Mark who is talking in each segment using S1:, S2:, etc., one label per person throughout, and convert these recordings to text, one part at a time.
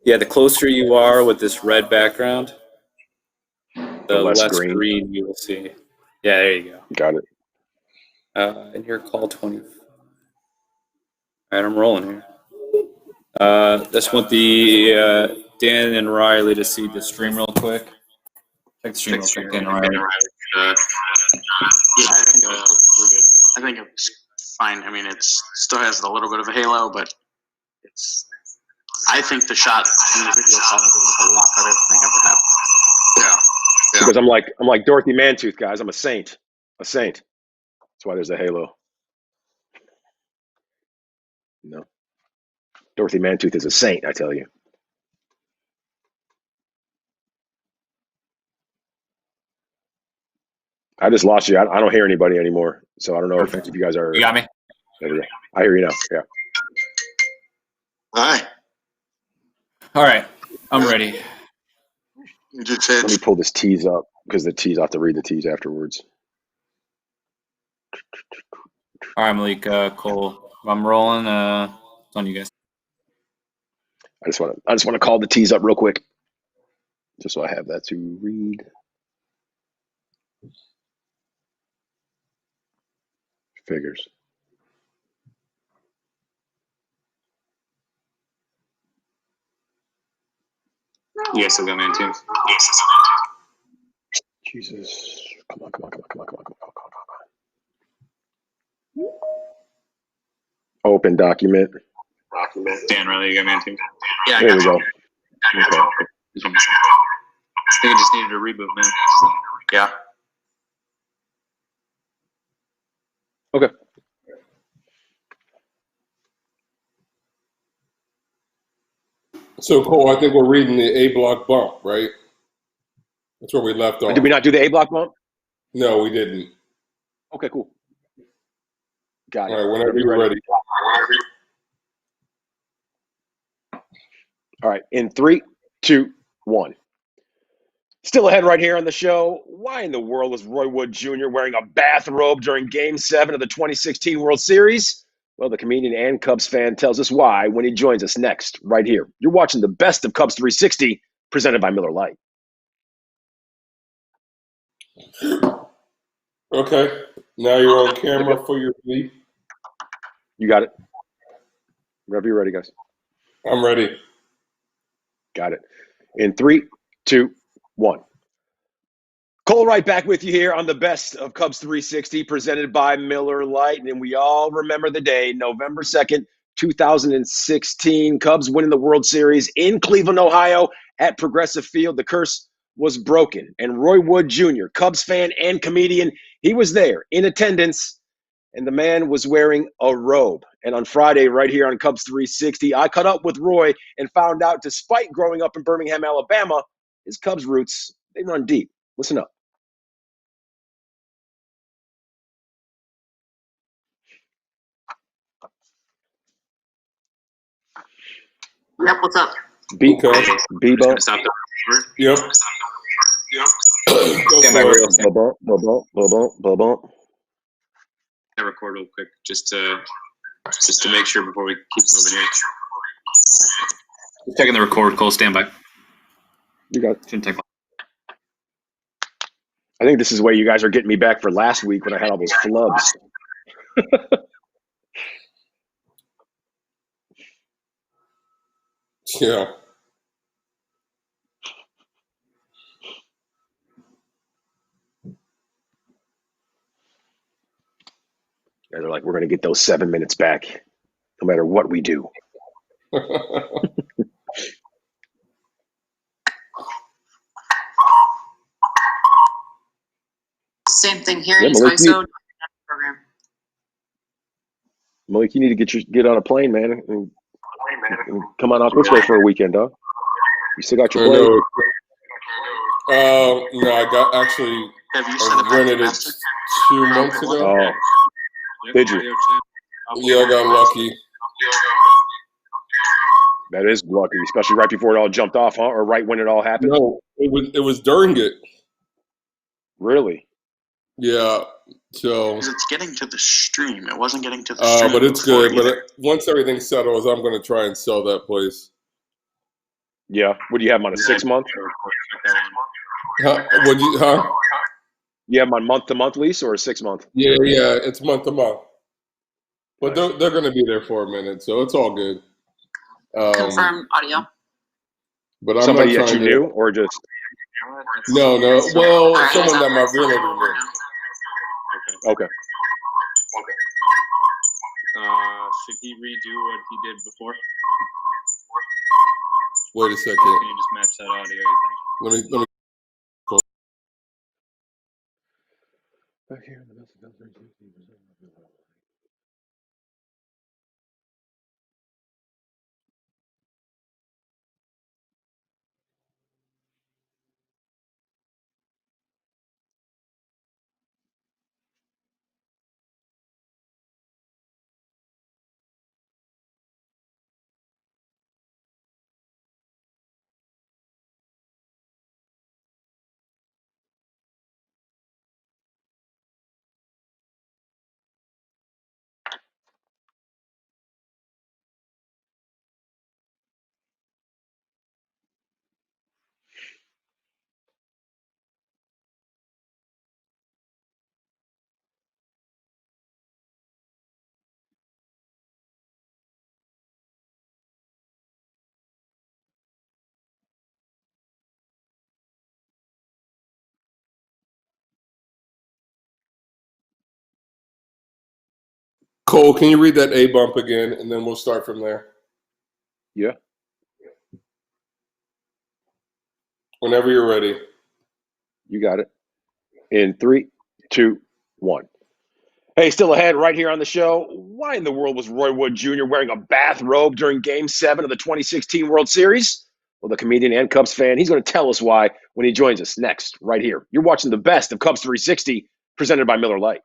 S1: Yeah, the closer you are with this red background, the
S2: less
S1: less
S2: green.
S1: green you will see. Yeah, there you go.
S2: Got it.
S1: And here, call 20. All right, I'm rolling here. Just want the Dan and Riley to see the stream real quick. Check the stream real quick, Dan and Riley.
S3: Yeah, I think we're good. I think it's fine. I mean, it still has a little bit of a halo, but it's. I think the shot in the video quality was a lot better than they ever have. Yeah.
S2: Because I'm like Dorothy Mantooth, guys. I'm a saint. A saint. That's why there's a halo. No. Dorothy Mantooth is a saint, I tell you. I just lost you. I don't hear anybody anymore. So I don't know if you guys are.
S1: You got me?
S2: There we go. I hear you now. Yeah.
S3: Hi.
S1: All right, I'm ready.
S3: You did say
S2: Let me pull this tease up because the tease, I have to read the tease afterwards.
S1: All right, Malik, Cole. I'm rolling. It's on you guys.
S2: I just want to call the tease up real quick, just so I have that to read. Figures.
S3: Yes, still got man too.
S2: Jesus. Come on. Open document.
S3: Dan, really, you got man too? Yeah,
S2: There we go.
S3: Okay. I think I just needed a reboot, man. Yeah.
S2: Okay.
S4: So, Cole, I think we're reading the A block bump, right? That's where we left off.
S2: Did we not do the A block bump?
S4: No, we didn't.
S2: Okay, cool. Got it.
S4: All right, whenever you're ready.
S2: All right, in 3, 2, 1. Still ahead right here on the show. Why in the world was Roy Wood Jr. wearing a bathrobe during Game 7 of the 2016 World Series? Well, the comedian and Cubs fan tells us why when he joins us next, right here. You're watching the best of Cubs 360, presented by Miller Lite.
S4: Okay, now you're on camera for your beat.
S2: You got it. Whenever you're ready, guys.
S4: I'm ready.
S2: Got it. In 3, 2, 1. Cole Wright back with you here on the best of Cubs 360 presented by Miller Lite. And we all remember the day, November 2nd, 2016. Cubs winning the World Series in Cleveland, Ohio at Progressive Field. The curse was broken. And Roy Wood Jr., Cubs fan and comedian, he was there in attendance. And the man was wearing a robe. And on Friday, right here on Cubs 360, I caught up with Roy and found out, despite growing up in Birmingham, Alabama, his Cubs roots, they run deep. Listen up.
S3: Yep, what's up?
S4: Okay.
S2: Bebo.
S3: Stop the record.
S4: Yep. Go
S1: Stand by
S4: for
S1: real
S4: it.
S2: Bubble.
S3: I record real quick just to make sure before we keep moving here.
S1: Just checking the record, Cole. Stand by.
S2: You got it.
S1: Shouldn't take long.
S2: I think this is where you guys are getting me back for last week when I had all those flubs.
S4: Yeah.
S2: And they're like, we're going to get those 7 minutes back no matter what we do.
S5: Same thing here.
S2: Yeah,
S5: He's
S2: Malik,
S5: my zone program.
S2: Malik, you need to get on a plane, man, and come on out this way for a weekend, dog. You still got your plane?
S4: No, I got actually
S3: Have you set up
S4: rented
S3: the
S4: it
S3: master?
S4: 2 months ago.
S2: Oh, did you?
S4: Yeah, I got lucky.
S2: That is lucky, especially right before it all jumped off, huh? Or right when it all happened?
S4: No, it was during it.
S2: Really?
S4: Yeah. So.
S3: Because it's getting to the stream. It wasn't getting to the stream.
S4: But it's
S3: before
S4: good.
S3: either.
S4: But once everything settles, I'm going to try and sell that place.
S2: Yeah. What do you have him on a 6-month?
S4: Huh?
S2: You have him on month-to-month lease or a 6-month?
S4: Yeah, it's month to month. But they're going to be there for a minute, so it's all good.
S5: Confirm audio.
S4: But I'm
S2: Somebody
S4: not
S2: that you
S4: trying
S2: knew
S4: to.
S2: or just
S4: No. Well, someone that my realtor knew.
S2: okay?
S1: Should he redo what he did before?
S4: Wait a second.
S1: Can you just match that audio?
S4: Let me. Cole, can you read that A bump again, and then we'll start from there.
S2: Yeah.
S4: Whenever you're ready.
S2: You got it. In 3, 2, 1. Hey, still ahead right here on the show. Why in the world was Roy Wood Jr. wearing a bathrobe during Game 7 of the 2016 World Series? Well, the comedian and Cubs fan, he's going to tell us why when he joins us next, right here. You're watching the best of Cubs 360, presented by Miller Lite.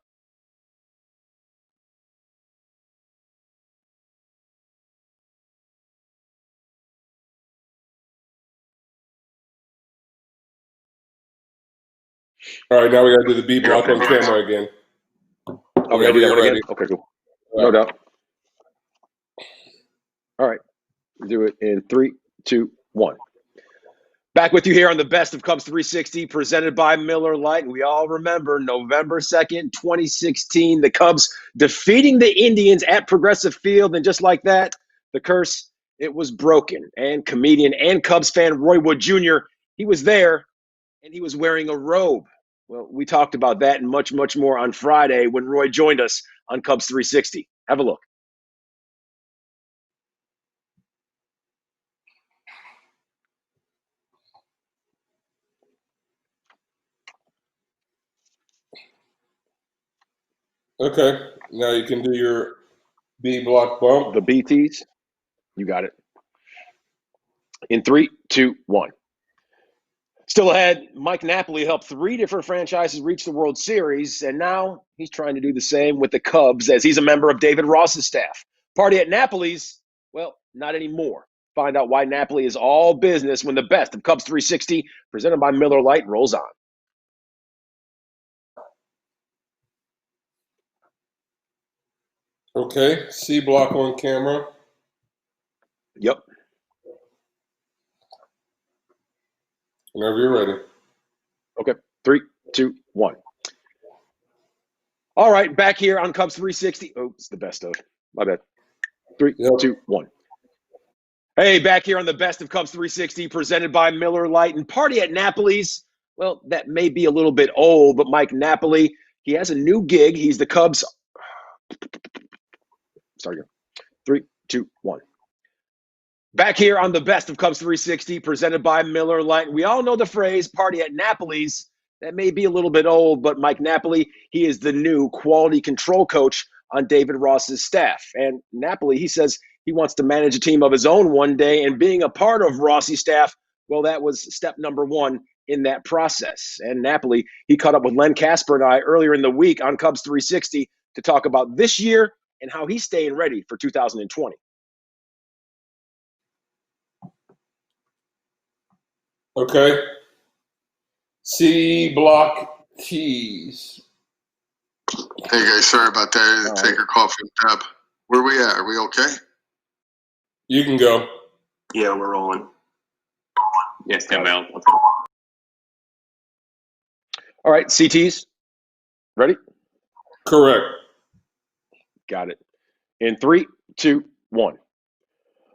S4: All right, now we got to do the B block on camera again.
S2: Okay,
S4: Whenever
S2: do that
S4: you're
S2: one
S4: ready.
S2: again? Okay, cool. No doubt. All right. Do it in 3, 2, 1. Back with you here on the best of Cubs 360, presented by Miller Lite. We all remember November 2nd, 2016, the Cubs defeating the Indians at Progressive Field. And just like that, the curse, it was broken. And comedian and Cubs fan Roy Wood Jr., he was there, and he was wearing a robe. Well, we talked about that and much, much more on Friday when Roy joined us on Cubs 360. Have a look.
S4: Okay, now you can do your B block bump.
S2: The BTs, you got it. In 3, 2, 1. Still ahead, Mike Napoli helped 3 different franchises reach the World Series, and now he's trying to do the same with the Cubs as he's a member of David Ross's staff. Party at Napoli's? Well, not anymore. Find out why Napoli is all business when the best of Cubs 360, presented by Miller Lite, rolls on.
S4: Okay, C block on camera.
S2: Yep.
S4: Whenever you're ready.
S2: Okay. 3, 2, 1. All right, back here on Cubs 360. Oh, it's the best of. My bad. 3, 2, 1. Hey, back here on the best of Cubs 360, presented by Miller Lite. And Party at Napoli's, well, that may be a little bit old, but Mike Napoli, he has a new gig. He's the Cubs. Sorry, 3, 2, 1. Back here on the best of Cubs 360, presented by Miller Lite. We all know the phrase "Party at Napoli's." That may be a little bit old, but Mike Napoli, he is the new quality control coach on David Ross's staff. And Napoli, he says he wants to manage a team of his own one day, and being a part of Rossi's staff, well, that was step number 1 in that process. And Napoli, he caught up with Len Casper and I earlier in the week on Cubs 360 to talk about this year and how he's staying ready for 2020.
S4: Okay. C block keys.
S6: Hey guys, sorry about that. Take a call from Deb. Where we at? Are we okay?
S4: You can go.
S7: Yeah, we're rolling.
S1: Yes, stand by.
S2: All right, CTs. Ready?
S4: Correct.
S2: Got it. In 3, 2, 1.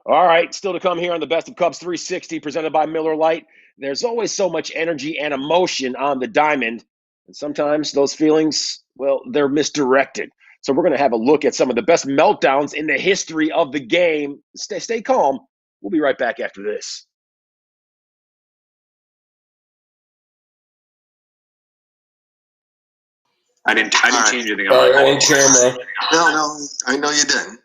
S2: All right, still to come here on the Best of Cubs 360 presented by Miller Lite. There's always so much energy and emotion on the diamond, and sometimes those feelings, well, they're misdirected. So we're going to have a look at some of the best meltdowns in the history of the game. Stay calm. We'll be right back after this.
S1: I didn't change anything.
S4: All right, on camera.
S6: No, I know you didn't.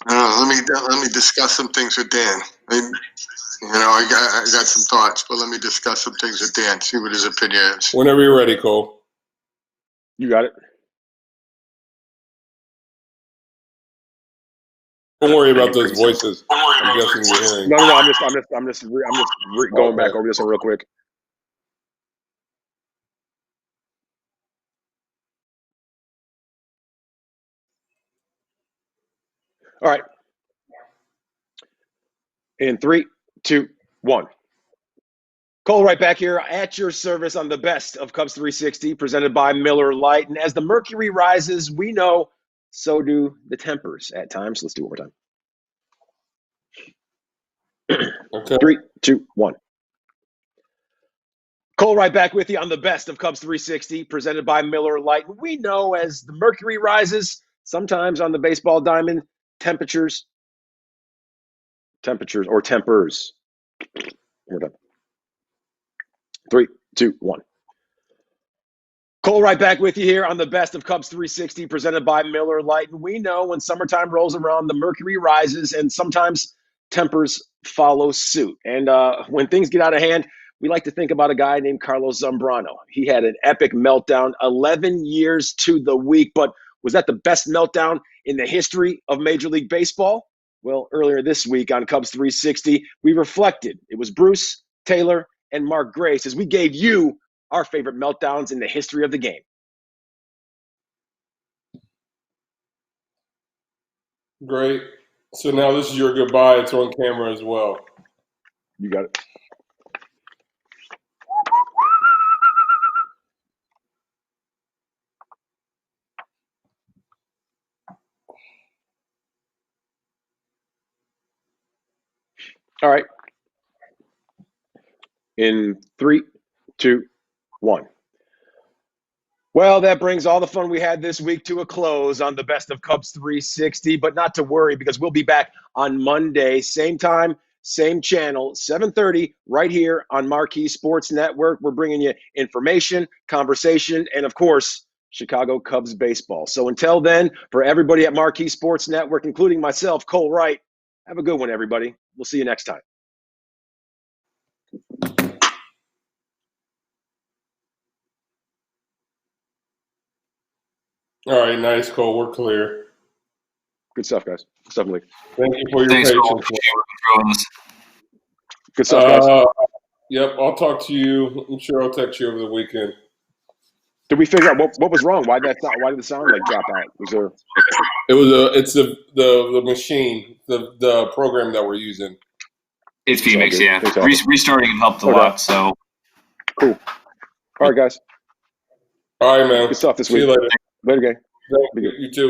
S6: Let me discuss some things with Dan. I got some thoughts, but let me discuss some things with Dan. See what his opinion is.
S4: Whenever you're ready, Cole.
S2: You got it.
S4: Don't worry about those voices. I'm guessing you're hearing.
S2: No. I'm just going back over this one real quick. All right. In 3, 2, 1. Cole right back here at your service on the Best of Cubs 360 presented by Miller Lite. And as the mercury rises, we know so do the tempers at times. Let's do it one more time.
S4: Okay.
S2: 3, 2, 1. Cole right back with you on the Best of Cubs 360 presented by Miller Lite. We know as the mercury rises, sometimes on the baseball diamond, temperatures or tempers. We're done. 3, 2, 1. Cole right back with you here on the Best of Cubs 360 presented by Miller Lite. And we know when summertime rolls around, the mercury rises and sometimes tempers follow suit. And when things get out of hand, we like to think about a guy named Carlos Zambrano. He had an epic meltdown, 11 years to the week. But was that the best meltdown in the history of Major League Baseball? Well, earlier this week on Cubs 360, we reflected. It was Bruce, Taylor, and Mark Grace as we gave you our favorite meltdowns in the history of the game.
S4: Great. So now this is your goodbye. It's on camera as well.
S2: You got it. All right. In 3, 2, 1. Well, that brings all the fun we had this week to a close on the Best of Cubs 360, but not to worry because we'll be back on Monday, same time, same channel, 7:30, right here on Marquee Sports Network. We're bringing you information, conversation, and of course, Chicago Cubs baseball. So until then, for everybody at Marquee Sports Network, including myself, Cole Wright, have a good one, everybody. We'll see you next time.
S4: All right, nice, Cole. We're clear.
S2: Good stuff, guys. Good stuff, Lee.
S4: Thank you for your
S1: Thanks, Cole.
S4: patience.
S2: Good stuff, guys.
S4: Yep, I'll talk to you. I'm sure I'll text you over the weekend.
S2: Did we figure out what was wrong? Why did the sound like drop out? Was there?
S4: It's the machine, the program that we're using.
S1: It's Phoenix, yeah.
S2: Thanks,
S1: Restarting helped a lot, so.
S2: Cool. All right, guys.
S4: All right, man.
S2: Good stuff this
S4: See
S2: week.
S4: you later.
S2: Later, gang.
S4: You too.